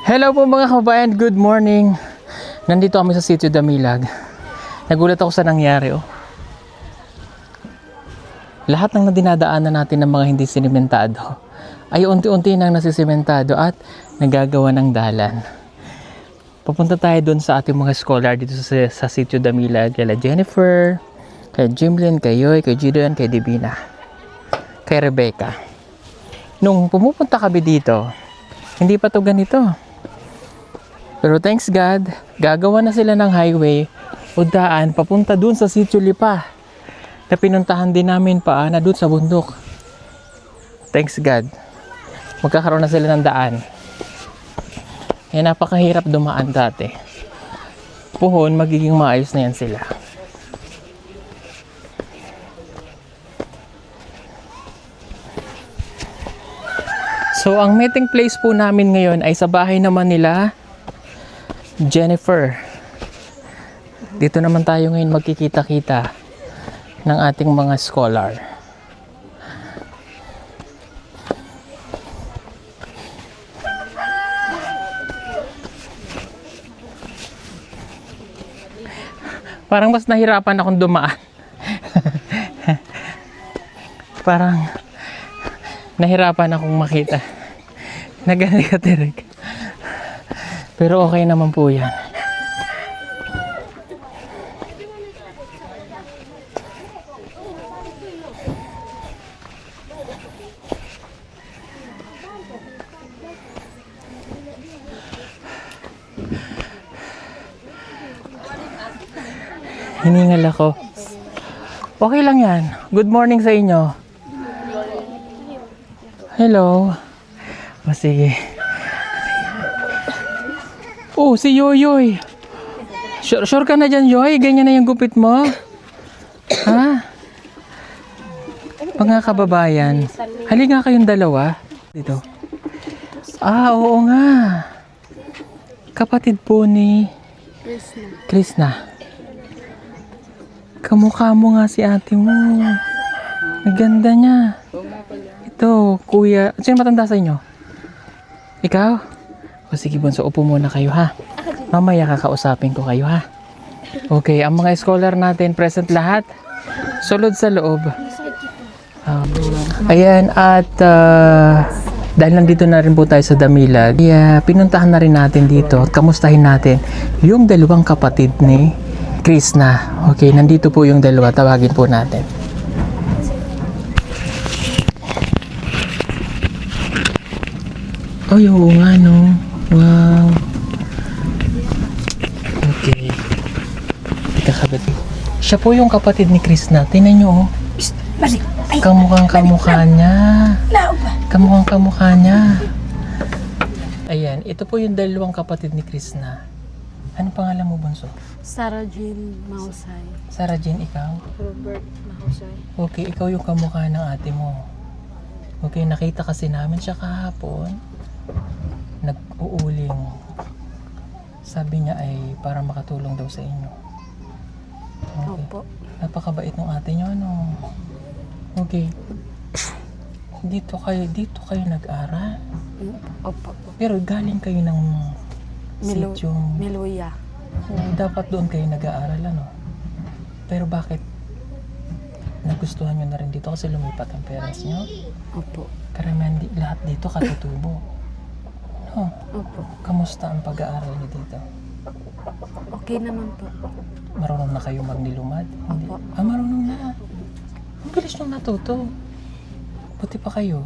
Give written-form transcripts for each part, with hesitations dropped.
Hello po mga kababayan, good morning. Nandito kami sa Sitio Damilag. Nagulat ako sa nangyari Lahat ng dinadaanan natin ng mga hindi sinimentado ay unti-unti nang nasisimentado at nagagawa ng dalan. Papunta tayo doon sa ating mga scholar dito sa Sitio Damilag. Kay Jennifer, kay Jimlyn, kay Yoy, kay Gideon, kay Divina, kay Rebecca. Nung pumupunta kami dito, hindi pa to ganito. Pero thanks God, gagawa na sila ng highway o daan papunta dun sa Sitio Lipa na pinuntahan din namin na dun sa bundok. Thanks God, magkakaroon na sila ng daan. Napakahirap dumaan dati. Puhon, magiging maayos na yan sila. So, ang meeting place po namin ngayon ay sa bahay naman nila Jennifer. Dito naman tayo ngayon magkikita-kita ng ating mga scholar. Parang mas nahirapan akong dumaan. Parang nahirapan akong makita. Nagaligatirek. Pero okay naman po yan. Hiningal ako. Okay lang yan. Good morning sa inyo. Hello. Sige. Oh, si Yoyoy. Sure ka na dyan, Yoy? Ganyan na yung gupit mo? Ha? Mga kababayan. Halika kayong dalawa. Dito. Oo nga. Kapatid po ni Krishna. Kamukha mo nga si ate mo. Naganda niya. Ito, kuya. Sino matanda sa inyo? Ikaw? Sige, Bonso, upo muna kayo ha. Mamaya kakausapin ko kayo ha. Okay, ang mga scholar natin present lahat. Sulod sa loob. Ayan, at dahil nandito na rin po tayo sa Damilag, pinuntahan na rin natin dito at kamustahin natin yung dalawang kapatid ni Krishna. Okay, nandito po yung dalawa. Tawagin po natin. Ay, oo nga no. Wow. Okay. Kakabit. Siya po yung kapatid ni Krishna. Tingnan nyo oh. Kamukhang-kamukha niya. Kamukhang-kamukha niya. Ayan, ito po yung dalawang kapatid ni Krishna. Ano pangalan mo, Bonso? Sarah Jean Mahusay. Sarah Jean, ikaw? Robert Mahusay. Okay, ikaw yung kamukha ng ate mo. Okay, nakita kasi namin siya kahapon. Nag-uuling. Sabi niya ay para makatulong daw sa inyo. Okay. Opo. Napakabait ng ate niyo, ano? Okay. Dito kayo nag-aral. Opo. Pero galing kayo ng sitio. Miluya. Dapat doon kayo nag-aaral, ano? Pero bakit nagustuhan niyo na rin dito kasi lumipat ang parents niyo? Opo. Karamihan lahat dito katutubo. No? Opo. Kamusta ang pag-aaral niyo dito? Okay naman po. Marunong na kayo magnilumad? Hindi? Opo. Marunong na. Ang bilis nung natuto. Buti pa kayo.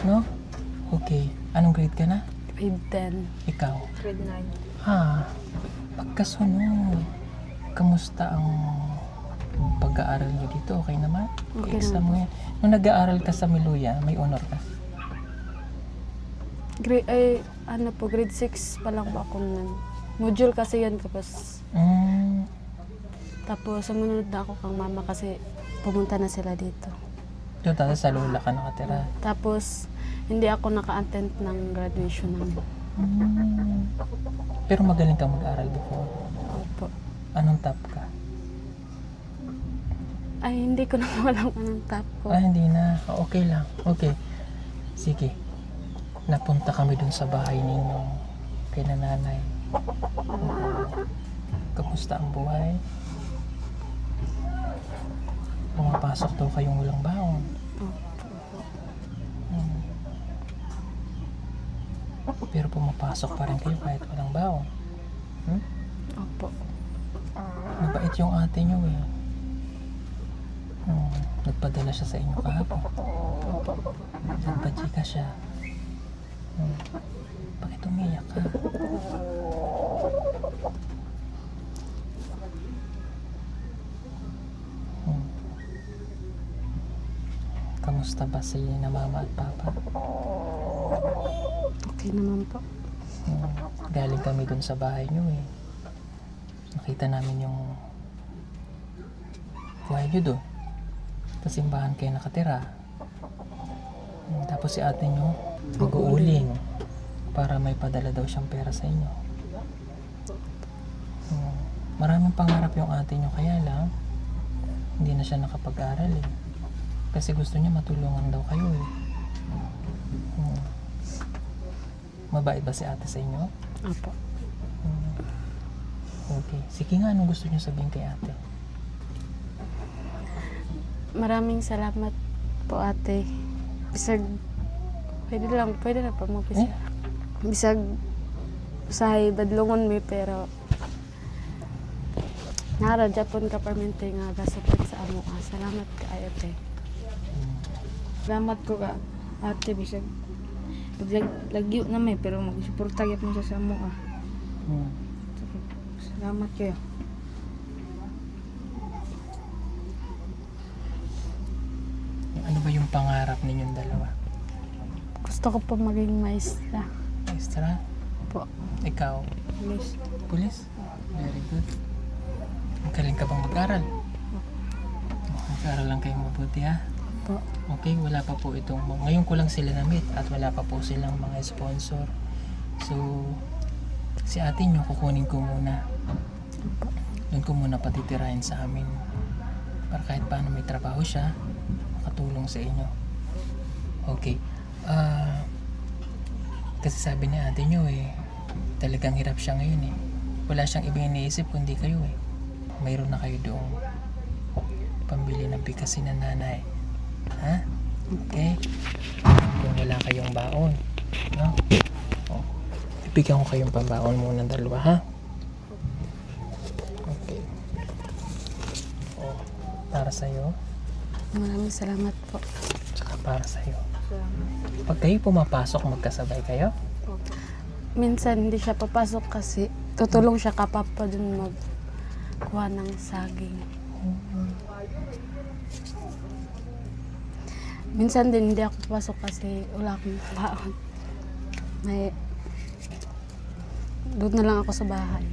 No? Okay. Anong grade ka na? Grade 10. Ikaw? Grade 9. Pagkasunod. Kamusta ang pag-aaral niyo dito? Okay naman? Okay Exam mo naman yan. Nung nag-aaral ka sa Miluya, may honor ka? Grade 6 pa lang po ako nun. Module kasi yan tapos. Tapos sumunod na ako kang mama kasi pumunta na sila dito. Doon tayo sa Lola ka nakatira. Tapos hindi ako naka-attend ng graduation namin. Pero magaling ka mag-aral before. Opo. Anong top ka? Ay, hindi ko na alam anong top ko. Hindi na. Okay lang. Okay. Sige. Napunta kami dun sa bahay ninyo kay nanay. Kamusta ang buhay? Pumapasok daw kayong walang baon. Hmm. Pero pumapasok pa rin kayo kahit walang baon. Hmm? Opo. Mabait yung ate nyo eh. Nagpadala siya sa inyo kahapon. Nagpadjika siya. Bakit umiyak ka? Kamusta ba si na mama at papa? Okay naman po. Galing kami dun sa bahay nyo eh. Nakita namin yung buhay nyo dun. Sa simbahan kayo nakatira. Tapos si ate nyo mag-uuling para may padala daw siyang pera sa inyo. Maraming pangarap yung ate nyo, kaya lang hindi na siya nakapag-aral eh. Kasi gusto niya matulungan daw kayo eh. Mabait ba si ate sa inyo? Opo. Okay. Sige nga, anong gusto niyo sabihin kay ate? Maraming salamat po ate. Bisag, pwede na pa mo bisag. Bisag, usahay, badlungon mi, pero nara, Japon ka permente nga gasupit sa amo ka. Salamat ka ate. Salamat ko ka ate, bisag lagyo na may, pero mag-suporta gyud mo sa amo ah. Salamat kayo. Ano ba yung pangarap ninyong dalawa? Gusto ko po maging maestra. Maestra? Po. Ikaw? Please. Pulis? Very good. Magaling ka bang mag-aral? Mag-aral lang kayong mabuti ha? Po. Okay, wala pa po itong... Ngayon ko lang sila na-meet at wala pa po silang mga sponsor. So, si ate nyo kukunin ko muna. Doon ko muna patitirahin sa amin. Para kahit paano may trabaho siya, makatulong sa inyo. Okay. Kasi sabi ni ate nyo eh, talagang hirap siya ngayon eh. Wala siyang ibang iniisip kundi kayo eh. Mayroon na kayo doong pambili ng bigas si nanay. Ha? Okay? Kung wala kayong baon, no? Oh, ibigyan ko kayong pambaon muna ng dalawa, ha? Okay. Oh, para sa'yo, Maraming salamat po. tsaka para sa'yo. Pag kayo pumapasok, magkasabay kayo? Minsan hindi siya papasok kasi tutulong siya kapapa dun magkuha ng saging. Minsan din hindi ako papasok kasi wala akong baon. Doon na lang ako sa bahay.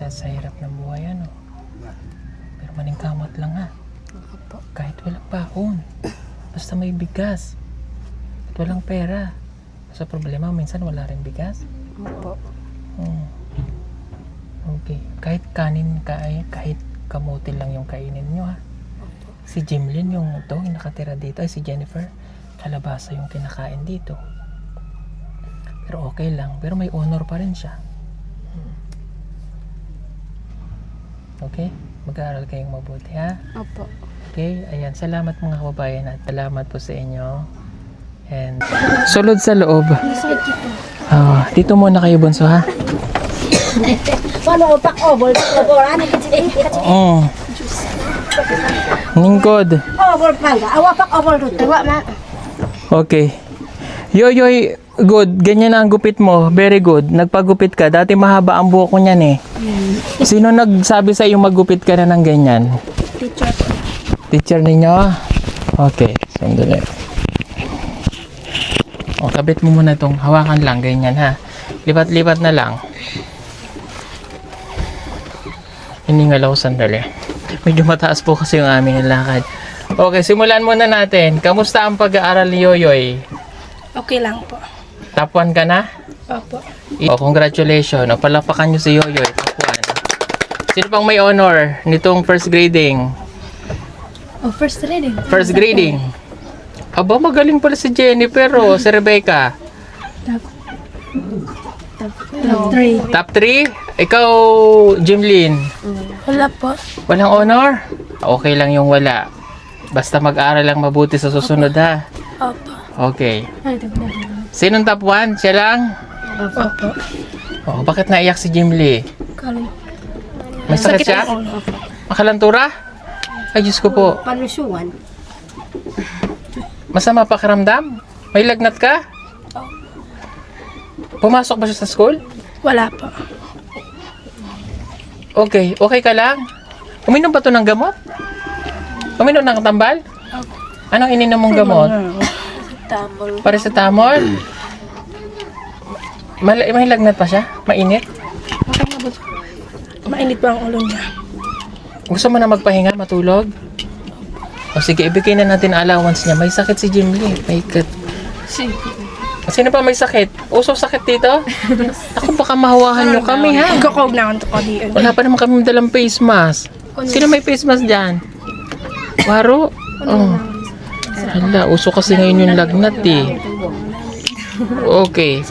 Dahil sa hirap ng buhay, ano? Pero maningkamot lang, ha? Opo. Kahit walang baon. Basta may bigas. At walang pera. Sa problema, minsan wala rin bigas. Opo. Okay. Kahit kanin, kahit kamuti lang yung kainin nyo, ha? Si Jimlyn yung nakatira dito, ay si Jennifer, kalabasa yung kinakain dito. Pero okay lang, pero may honor pa rin siya. Okay? Mag-aaral kayong mabuti, ha? Opo. Okay, ayan. Salamat mga kababayan at salamat po sa inyo. And sulod sa loob. Dito muna kayo, bunso, ha? Ningkod. Okay. Yoyoy, good. Ganyan na ang gupit mo. Very good. Nagpagupit ka. Dati mahaba ang buhok ko niyan eh. Sino nagsabi sa iyo maggupit ka na ng ganyan? Teacher. Teacher ninyo? Okay. Sandali. O, kabit mo muna itong hawakan lang. Ganyan ha. Lipat-lipat na lang. Hiningalaw sandali. Medyo mataas po kasi yung aming lakad. Okay, simulan muna natin. Kamusta ang pag-aaral ni Yoyoy? Okay lang po. Top 1 ka na? Opo. Congratulations. O, palapakan nyo si Yoyoy. Top 1. Sino pang may honor nitong first grading? Oh, first reading. First grading. Aba, magaling pala si Jennifer o si Rebecca. Top 3? Ikaw, Jimlyn? Wala po. Walang honor? Okay lang yung wala. Basta mag-aral lang mabuti sa susunod ha. Opo. Okay. Sinong top 1? Siya lang? Opo. Oh, bakit naiyak si Jimly? Kaling. May sakit siya? Makalantura? Ay, Diyos ko po. Panusuan. Masama pakiramdam? May lagnat ka? Pumasok ba siya sa school? Wala po. Okay. Okay ka lang? Uminom ba to ng gamot? Uminom ng tambal? Anong ininom mong gamot? Tamol. Paracetamol? May lagnat pa siya? Mainit? Mainit pa ang ulo niya. Gusto mo na magpahinga, matulog? O sige, ibigay na natin allowance niya. May sakit si Jimly. May kat. Sino pa may sakit? Uso sakit dito? Ako baka mahawahan nyo kami ha. Kakog na ang tukadi. Wala pa naman kami dalang face mask. Sino may face mask dyan? Waro? Oh. Hala, uso kasi ngayon yung lagnat eh. Okay.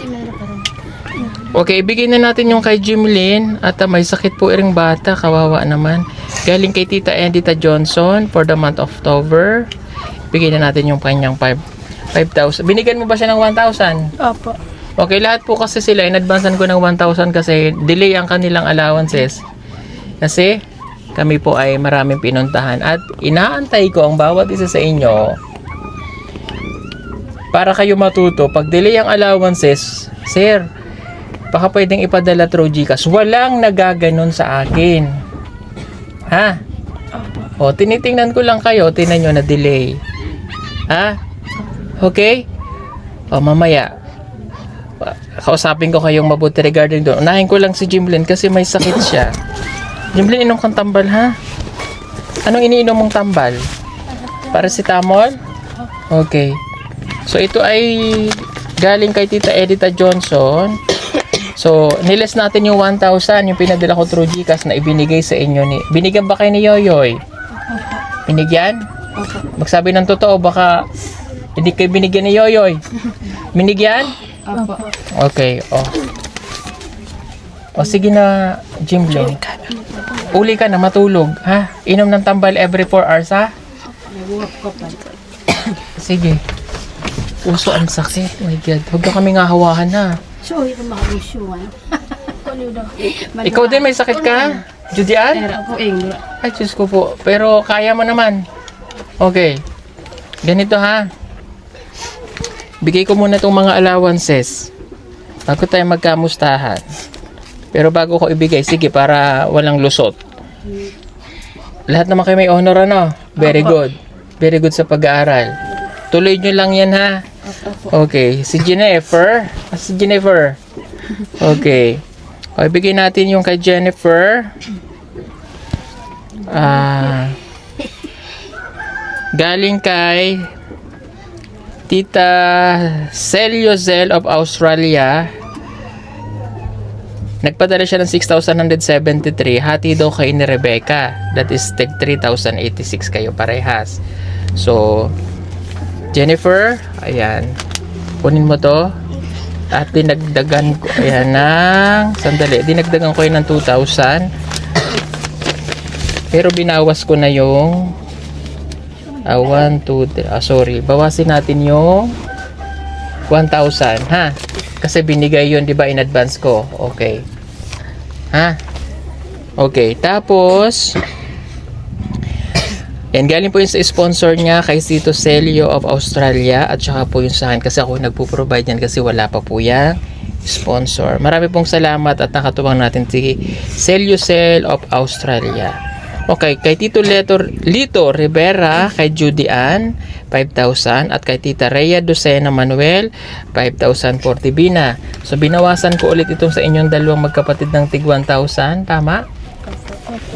Okay, ibigay na natin yung kay Jimlyn at may sakit po iring bata, kawawa naman. Galing kay Tita Edita Johnson for the month of October. Bigay na natin yung kanyang 5,000. Binigyan mo ba siya ng 1,000? Opo. Okay, lahat po kasi sila, in-advancean ko ng 1,000 kasi delay ang kanilang allowances. Kasi kami po ay maraming pinuntahan at inaantay ko ang bawat isa sa inyo para kayo matuto. Pag delay ang allowances, sir, baka pwedeng ipadala through GCash. Walang nagaganon sa akin. Ha? O, tinitingnan ko lang kayo. Tingnan nyo na delay. Ha? Okay? O, mamaya. Kausapin ko kayong mabuti regarding doon. Unahin ko lang si Jimlyn kasi may sakit siya. Jimlyn, inom kang tambal, ha? Anong iniinom mong tambal? Paracetamol? Okay. So, ito ay galing kay Tita Edita Johnson. So, niles natin yung 1,000, yung pinadala ko through GCash na ibinigay sa inyo ni... Binigyan ba kayo ni Yoyoy? Binigyan? Magsabi ng totoo, baka hindi kayo binigyan ni Yoyoy. Binigyan? Okay, oh. O sige na, Jimlyn. Uli ka na, matulog, ha? Inom ng tambal every 4 hours, ha? Sige. Uso ang sakit. Oh my God. Huwag ka kami hawahan na. So, ito makanusuan. Ikaw din may sakit ka? Judy Ann? Ay, Diyos ko po. Pero kaya mo naman. Okay. Ganito ha. Bigay ko muna itong mga allowances. Bago tayo magkamustahan. Pero bago ko ibigay, sige, para walang lusot. Lahat naman kayo may honor, ano? Very good. Very good sa pag-aaral. Tuloy nyo lang yan, ha? Okay. Si Jennifer. Si Jennifer. Okay. O, ibigay natin yung kay Jennifer. Galing kay Tita Celiozel of Australia. Nagpadala siya ng 6,173. Hati daw kay ni Rebecca. That is 3,086 kayo parehas. So, Jennifer, ayan. Kunin mo to. At dinagdagan ko, ayan ng, sandali, dinagdagan ko yun ng 2,000. Pero binawas ko na yung 1, 2, 3, sorry. Bawasin natin yung 1,000, ha? Kasi binigay yun, di ba, in advance ko. Okay. Ha? Okay. Tapos, yan, galing po yun sa sponsor niya kay Tito Celio of Australia at saka po yun sa akin kasi ako nagpo-provide yan kasi wala pa po yan sponsor. Marami pong salamat at nakatuwang natin si Celio Cell of Australia. Okay, kay Tito Lito Rivera, kay Judy Ann, 5,000 at kay Tita Rhea Docena Manuel, 5,000 for Tibina. So binawasan ko ulit itong sa inyong dalawang magkapatid ng tig 1,000, tama?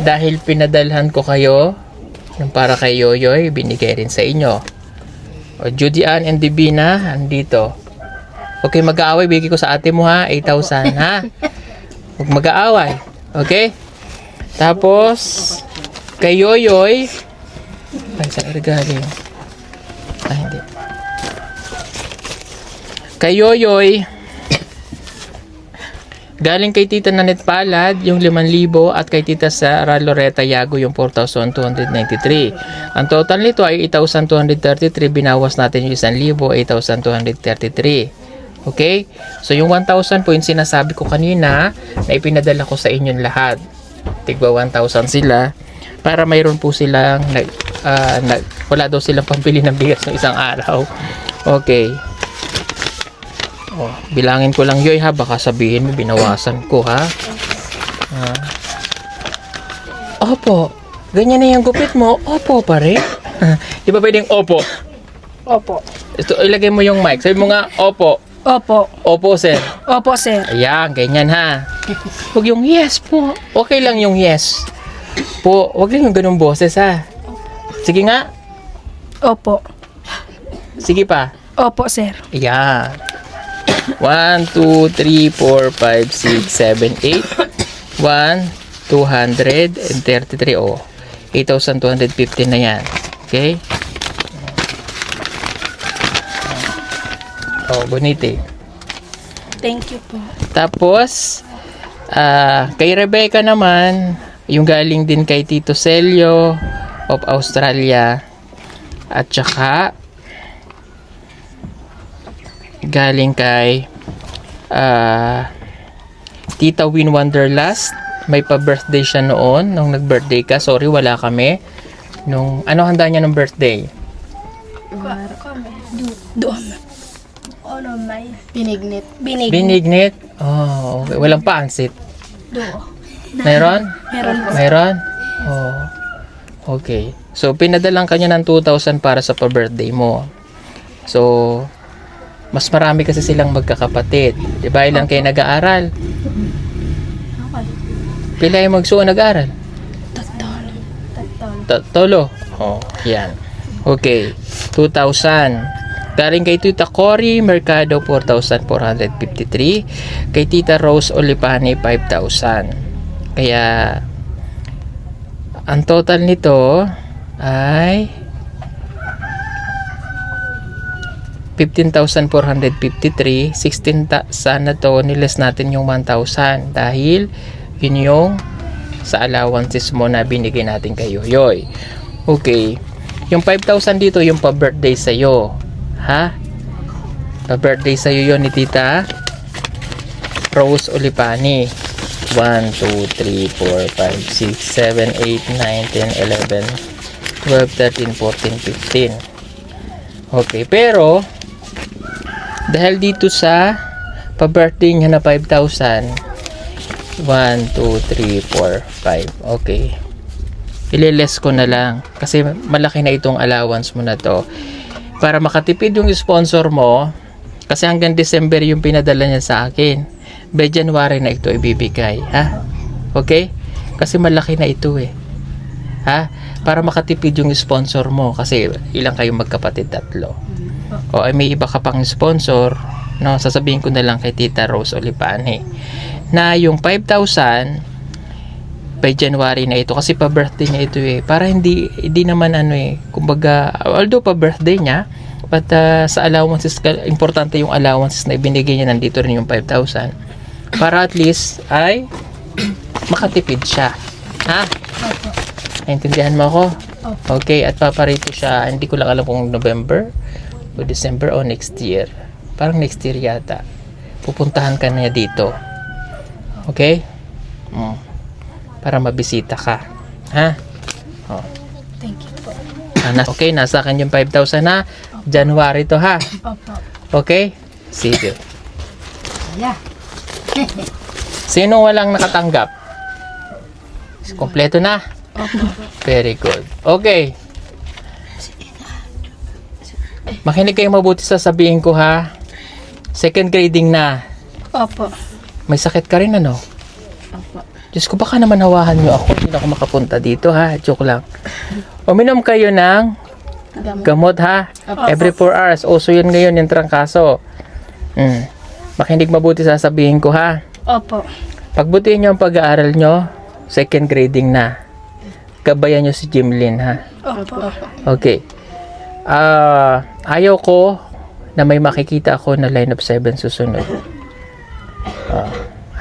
Dahil pinadalhan ko kayo yung para kay Yoyoy, binigay rin sa inyo. O, Judy Ann and Divina, andito. Okay, mag-aaway, bigay ko sa ate mo ha, 8,000 ha. Huwag mag-aaway. Okay? Tapos, kay Yoyoy, ay, saan regalo? Ay, hindi. Kay Yoyoy, Galing kay Tita Nanet Palad, yung 5,000 at kay Tita Sara Loretta Yago yung 4,293. Ang total nito ay 8,233. Binawas natin yung 1,000, 8,233. Okay? So yung 1,000 po yung sinasabi ko kanina na ipinadala ko sa inyong lahat. Tigwa 1,000 sila para mayroon po silang wala daw silang pambili ng bigas ng isang araw. Okay. Oh, bilangin ko lang yoy ha, baka sabihin mo binawasan ko ha. Opo, ganyan na yung gupit mo. Opo pare. Di ba pwedeng opo? Opo. Ito, ilagay mo yung mic. Sabi mo nga, opo. Opo. Opo sir. Opo, sir. Ayan, ganyan ha. Huwag yung yes po. Okay lang yung yes. Po, huwag lang yung ganung boses ha. Sige nga. Opo. Sige pa. Opo, sir. Ayan. 1, 2, 3, 4, 5, 6, 7, 8. 1, 233. Oh, 8,250 na yan. Okay? Oh, bonite. Thank you po. Tapos, kay Rebecca naman, yung galing din kay Tito Celio of Australia. At saka, galing kay Tita Win Wonderlust. May pa-birthday siya noon nung nag-birthday ka. Sorry, wala kami. Ano handa niya ng birthday? Doon. Ano may? Binignit. Binignit? Oh, okay. Walang pansit. Doon. Meron? Meron po. Meron? Oh. Okay. So, pinadalang kanya ng 2,000 para sa pa-birthday mo. So, mas marami kasi silang magkakapatid. Di ba? Ilan kayo nag-aaral? Pila yung magsuon nag-aaral? Tolo. Oh, yan. Okay. 2,000. Galing kay Tita Cory Mercado, 4,453. Kay Tita Rose Olipani, 5,000. Kaya, ang total nito ay 15,453. 16 sana to, niles natin yung 1,000 dahil yun yung sa allowances mo na binigay natin kay Yoyoy. Okay. Yung 5,000 dito, yung pa-birthday sa'yo. Ha? Pa-birthday sa'yo yun ni Tita Rose Olipani. 1, 2, 3, 4, 5, 6, 7, 8, 9, 10, 11, 12, 13, 14, 15. Okay, pero dahil dito sa pa-birthday niya na 5,000, 1, 2, 3, 4, 5. Okay. Ile-less ko na lang kasi malaki na itong allowance mo na to. Para makatipid yung sponsor mo, kasi hanggang December yung pinadala niya sa akin. By January na ito ibibigay, ha? Okay? Kasi malaki na ito eh. Ha? Para makatipid yung sponsor mo kasi ilang kayong magkapatid, 3. O ay may iba ka pang sponsor, no? Sasabihin ko na lang kay Tita Rose Olipani na yung 5,000 by January na ito kasi pa-birthday niya ito eh. Para hindi naman kumbaga, although pa-birthday niya, but sa allowances, importante yung allowances na ibinigay niya, nandito rin yung 5,000. Para at least ay makatipid siya. Ha? Naintindihan mo ako? Okay, at paparito siya, hindi ko lang alam kung November o December o next year. Parang next year yata. Pupuntahan ka na dito. Okay? Para mabisita ka. Ha? Oh. Thank you po. Okay, nasa akin yung 5,000 na. January to ha. Opo. Okay? Sige. Yeah. Sino walang nakatanggap? Kompleto na? Very good. Okay. Makinig kayo mabuti sa sabihin ko ha. Second grading na. Opo. May sakit ka rin ano? Opo. Diyos ko, baka naman hawahan nyo ako. Hindi na ako makapunta dito ha. Joke lang. Uminom kayo ng gamot ha. Every 4 hours. Uso yun ngayon yung trangkaso. Makinig mabuti sa sabihin ko ha. Opo. Pagbutihin nyo ang pag-aaral nyo, second grading na. Gabayan nyo si Jimlyn ha. Opo. Okay. Ayaw ko na may makikita ako na line of 7 susunod.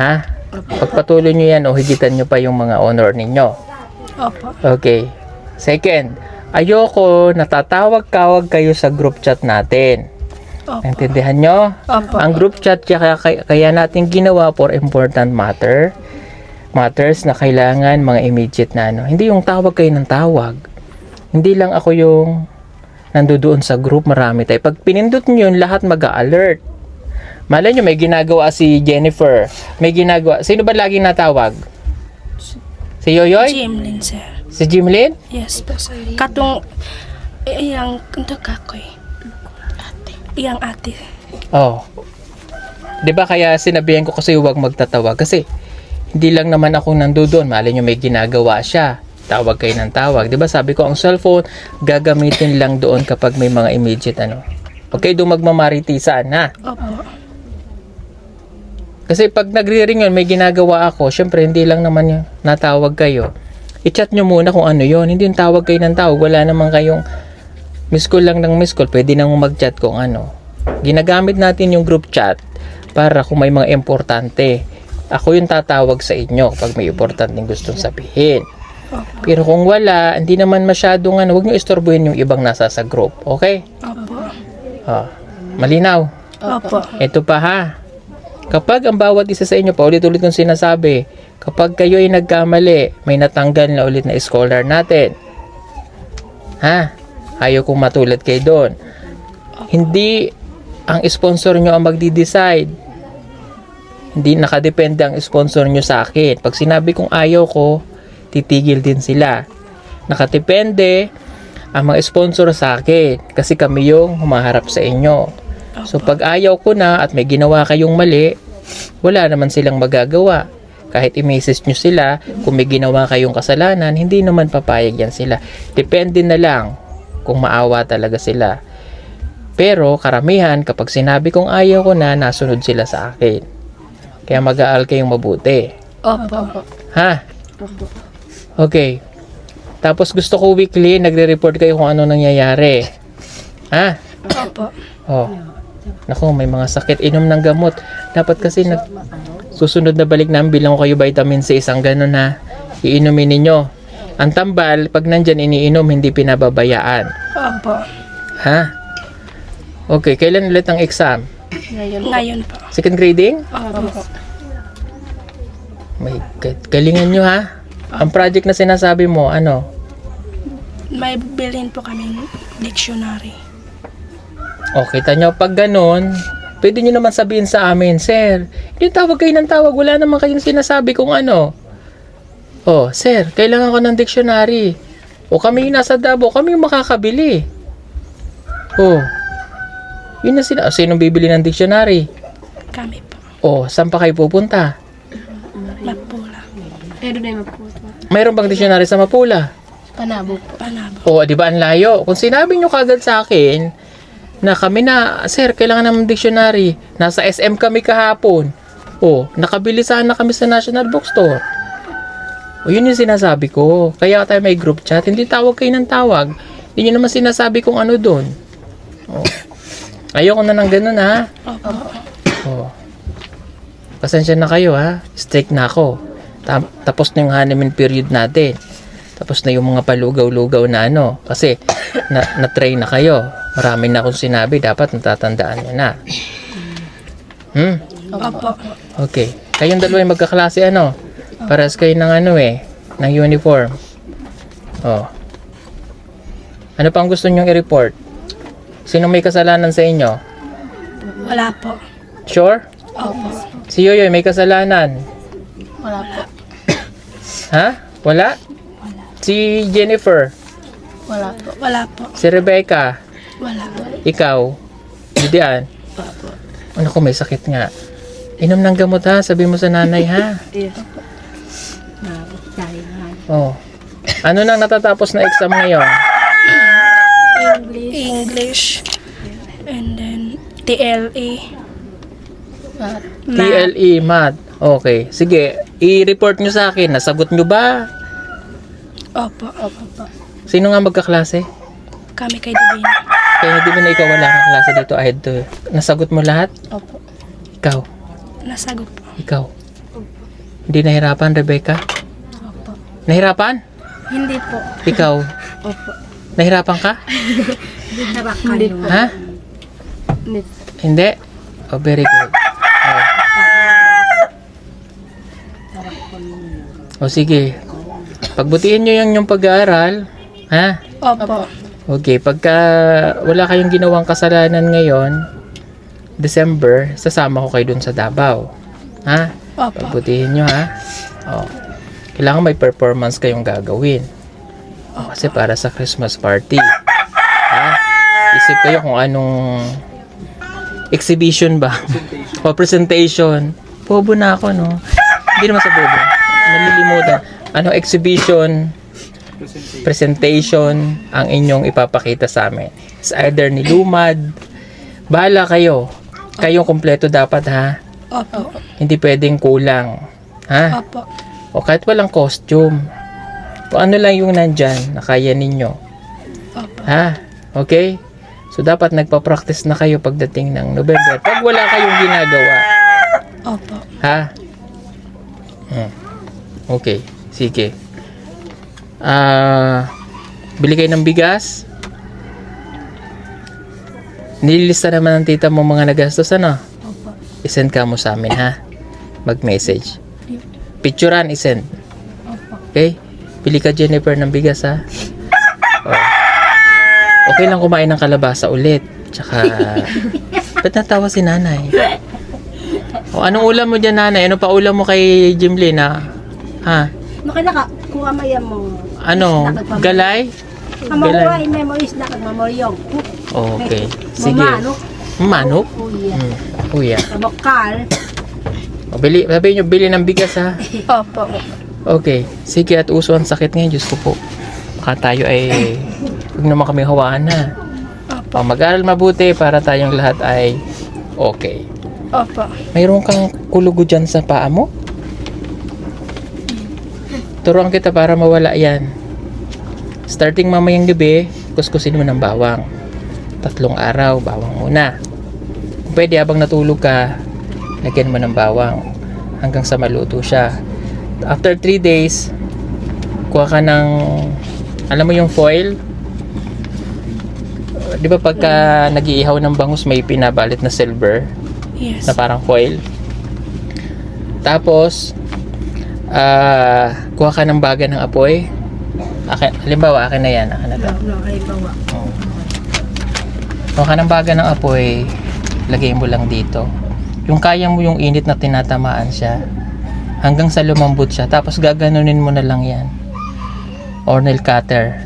Ha? Pagpatuloy nyo yan o higitan nyo pa yung mga honor ninyo. Opo. Okay. Second, ayoko natatawag-kawag kayo sa group chat natin. Opo. Naintindihan nyo? Opo. Ang group chat kaya natin ginawa for important matters na kailangan mga immediate na ano. Hindi yung tawag kayo ng tawag. Hindi lang ako yung nandoon sa group, marami tayo. Pag pinindot nyo yun, lahat mag-a-alert. Malay nyo, may ginagawa si Jennifer. May ginagawa. Sino ba laging natawag? Si Yoyoy? Jimlin, sir. Si Jimlin? Yes, po, sir. Katong, iyang, kanto kakoy. Iyang ate. Oh. 'Di ba kaya sinabihan ko kasi huwag magtatawag kasi hindi lang naman ako nandoon. Malay nyo may ginagawa siya. Tawag kayo ng tawag. 'Di ba sabi ko ang cellphone gagamitin lang doon kapag may mga immediate ano. Huwag kayo doon magmamaritisan ha. Opo. Kasi pag nagre-ring yun, may ginagawa ako. Syempre hindi lang naman yung natawag kayo. I-chat nyo muna kung ano yun. Hindi yung tawag kayo ng tawag. Wala naman kayong miss call lang ng miss call. Pwede nang mag-chat kung ano. Ginagamit natin yung group chat para kung may mga importante. Ako yung tatawag sa inyo pag may importanteng gustong sabihin. Pero kung wala, hindi naman masyadong ano, huwag nyo istorbuhin yung ibang nasa sa group. Okay? Opo. Malinaw. Opo. Ito pa ha. Kapag ang bawat isa sa inyo, paulit-ulit kong sinasabi, kapag kayo ay nagkamali, may natanggal na ulit na scholar natin. Ha? Ayaw kong matulad kayo doon. Hindi ang sponsor nyo ang magdi-decide. Hindi nakadepende ang sponsor nyo sa akin. Pag sinabi kong ayaw ko, titigil din sila. Nakadepende ang mga sponsor sa akin kasi kami yung humaharap sa inyo. So pag ayaw ko na at may ginawa kayong mali, wala naman silang magagawa. Kahit i-message nyo sila, kung may ginawa kayong kasalanan, hindi naman papayag yan sila. Depende na lang kung maawa talaga sila. Pero karamihan, kapag sinabi kong ayaw ko na, nasunod sila sa akin. Kaya mag-aaral kayong mabuti. Opo. Ha? Okay. Tapos gusto ko weekly, nagre-report kayo kung ano nangyayari. Ha? Opo. Oh. Naku, may mga sakit. Inom ng gamot. Dapat kasi susunod na balik namin bilang ko kayo vitamin C. Isang ganun na iinumin ninyo. Ang tambal, pag nandyan iniinom, hindi pinababayaan. Opo. Ha? Okay, kailan ulit ang exam? Ngayon po. Second grading? Opo. My God, galingan nyo ha. Ang project na sinasabi mo, ano? May bilhin po kaming dictionary. O, kita nyo, pag ganun, pwede nyo naman sabihin sa amin, Sir, hindi tawag kayo ng tawag, wala naman kayong sinasabi kung ano. O, Sir, kailangan ko ng dictionary. O, kami yung nasa Davao, kami yung makakabili. O, yun na sinong bibili ng dictionary? Kami po. O, saan pa kayo pupunta? Mapula. Mayroon bang dictionary sa Mapula? Panabo po. Panabo. O, di ba ang layo? Kung sinabi nyo kagad sa akin, na kami na, Sir, kailangan naman dictionary. Nasa SM kami kahapon. O, nakabili sana kami sa National Bookstore. O, yun yung sinasabi ko. Kaya tayo may group chat. Hindi tawag kayo ng tawag. Hindi nyo naman sinasabi kung ano doon. O. Ayoko na ng ganun, ha? Opo. O. Pasensya na kayo, ha? Strict na ako. Tapos na yung honeymoon period natin. Tapos na yung mga palugaw-lugaw na ano. Kasi, na-train na kayo. Marami na akong sinabi. Dapat natatandaan nyo na. Opo. Okay. Kayong dalawa yung magkaklase, ano? Paras kayo ng ano ng uniform. Oh. Ano pang gusto nyong i-report? Sino may kasalanan sa inyo? Wala po. Sure? Opo. Si Yoyoy may kasalanan. Wala po. Ha? Wala? Si Jennifer? Wala po. Wala po. Si Rebecca? Wala. Ikaw? Didian? Ano ko may sakit nga? Inom ng gamot ha? Sabi mo sa nanay ha? Oh. Ano nang natatapos na exam ngayon? English. And then TLE. Math. TLE, math. Okay. Sige, i-report nyo sa akin. Nasagot nyo ba? Opo. Opo po. Sino nga magkaklase? Kami kay Divina. Kaya hindi mo na ikaw wala kang klase dito. I had to. Nasagot mo lahat? Opo. Ikaw. Nasagot po. Ikaw. Hindi nahirapan, Rebecca? Opo. Nahirapan? Hindi po. Ikaw? Opo. Nahirapan ka? Hindi po. Ha? Hindi. Hindi? Oh, very good. Oh, sige. Pagbutihin nyo yung pag-aaral. Ha? Opo. Okay, pagka wala kayong ginawang kasalanan ngayon, December, sasama ko kayo dun sa Davao. Ha? Opo. Pagbutihin nyo, ha? Oh. Kailangan may performance kayong gagawin. Oh, kasi para sa Christmas party. Ha? Isip kayo kung anong exhibition ba? O presentation. Bobo na ako, no? Hindi naman sa bobo. Nalilimutan. Anong exhibition, presentation ang inyong ipapakita sa amin? It's either nilumad. Bahala kayo. Kayong kompleto dapat, ha? Opo. Hindi pwedeng kulang. Ha? Opo. O kahit walang costume. O ano lang yung nandyan na kaya ninyo. Opo. Ha? Okay? So dapat nagpa-practice na kayo pagdating ng November. Pag wala kayong ginagawa. Opo. Ha? Okay. Sige. Bili kayo ng bigas. Nililista naman ng tita mo mga nagastos, ano? Opo. I-send ka mo sa amin, ha? Mag-message. Picturean, i-send. Opo. Okay? Bili ka, Jennifer, ng bigas, ha? Oh. Okay lang kumain ng kalabasa ulit. Tsaka, ba't natawa si nanay? O, anong ulam mo dyan, nanay? Ano pa ulam mo kay Jimlyn, ha? Ha? Makinaka, kuha maya mo. Ano? Galay? Mamuhay, memories na kagmamoryong. Okay. Sige. Mamanok. Manok? Kuya. Kuya. Kabokal. O, sabihin nyo, bili ng bigas, ha? Opo. Okay. Sige, at uso ang sakit ngayon. Diyos ko po. Baka tayo ay huwag naman kami hawaan, ha? O, mag-aral mabuti para tayong lahat ay okay. Opo. Mayroon kang kulugo dyan sa paa mo? Turuan kita para mawala yan. Starting mamayang gabi, kuskusin mo ng bawang. 3 araw, bawang muna. Kung pwede, habang natulog ka, lagyan mo ng bawang hanggang sa maluto siya. After 3 days, kuha ka ng, alam mo yung foil? Di ba pagka nag-iihaw ng bangus, may pinabalit na silver? Yes. Na parang foil. Tapos, kuha ka ng baga ng apoy. Halimbawa, akin na yan. Akin na to. Kuha ka ng baga ng apoy, lagay mo lang dito. Yung kaya mo yung init na tinatamaan siya, hanggang sa lumambot siya. Tapos gaganunin mo na lang yan. Or nail cutter.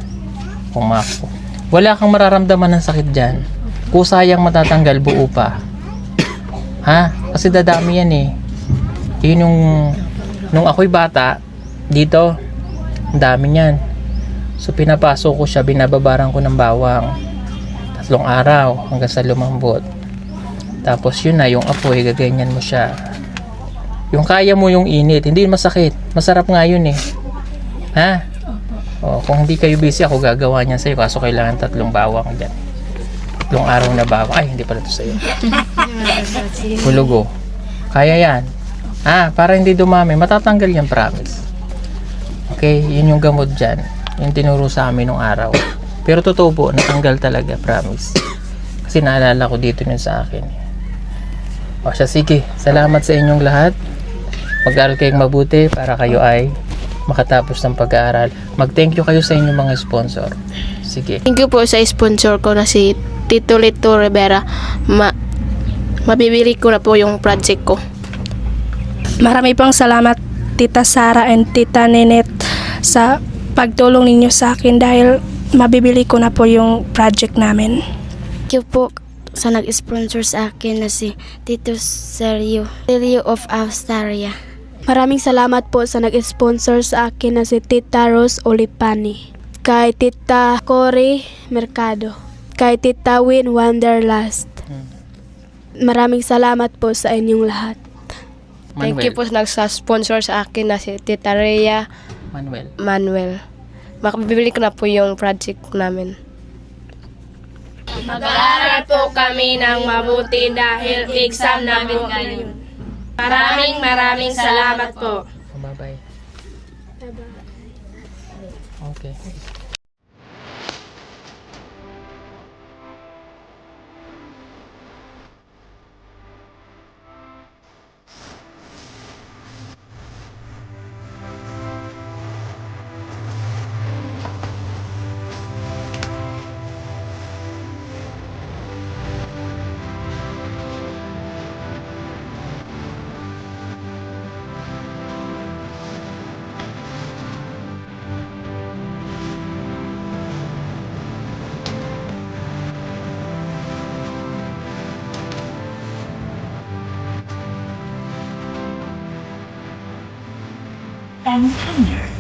Pumako. Wala kang mararamdaman ng sakit dyan. Kusayang matatanggal, buo pa. Ha? Kasi dadami yan eh. Yun yung nung ako'y bata, dito, ang dami niyan. So, pinapasok ko siya, binababaran ko ng bawang. 3 araw, hanggang sa lumambot. Tapos, yun na, yung apoy, gaganyan mo siya. Yung kaya mo yung init, hindi masakit. Masarap nga yun eh. Ha? O, kung hindi kayo busy, ako gagawa niyan sa'yo. Kaso kailangan 3 bawang dyan. 3 araw na bawang. Ay, hindi pala ito sa'yo. Hulugo. Kaya yan. Para hindi dumami, matatanggal yan, promise. Okay, yun yung gamot dyan. Yung tinuro sa amin nung araw. Pero totoo po, natanggal talaga, promise. Kasi naalala ko dito yun sa akin. O siya, sige. Salamat sa inyong lahat. Mag-aaral kayong mabuti para kayo ay makatapos ng pag-aaral. Mag-thank you kayo sa inyong mga sponsor. Sige. Thank you po sa sponsor ko na si Tito Lito Rivera. Mabibili ko na po yung project ko. Marami pang salamat Tita Sara and Tita Nenet sa pagtulong ninyo sa akin dahil mabibili ko na po yung project namin. Thank you po sa nag-sponsor sa akin na si Tito Sergio of Australia. Maraming salamat po sa nag-sponsor sa akin na si Tita Rose Olipani, kay Tita Cory Mercado, kay Tita Win Wanderlust. Maraming salamat po sa inyong lahat. Thank you po sa nag-sponsor sa akin na si Tita Rhea Manuel. Makabibili ko na po yung project namin. Mag-aaral po kami ng mabuti dahil exam namin ngayon. Maraming salamat po. Bye-bye. Bye-bye. Okay. and tender.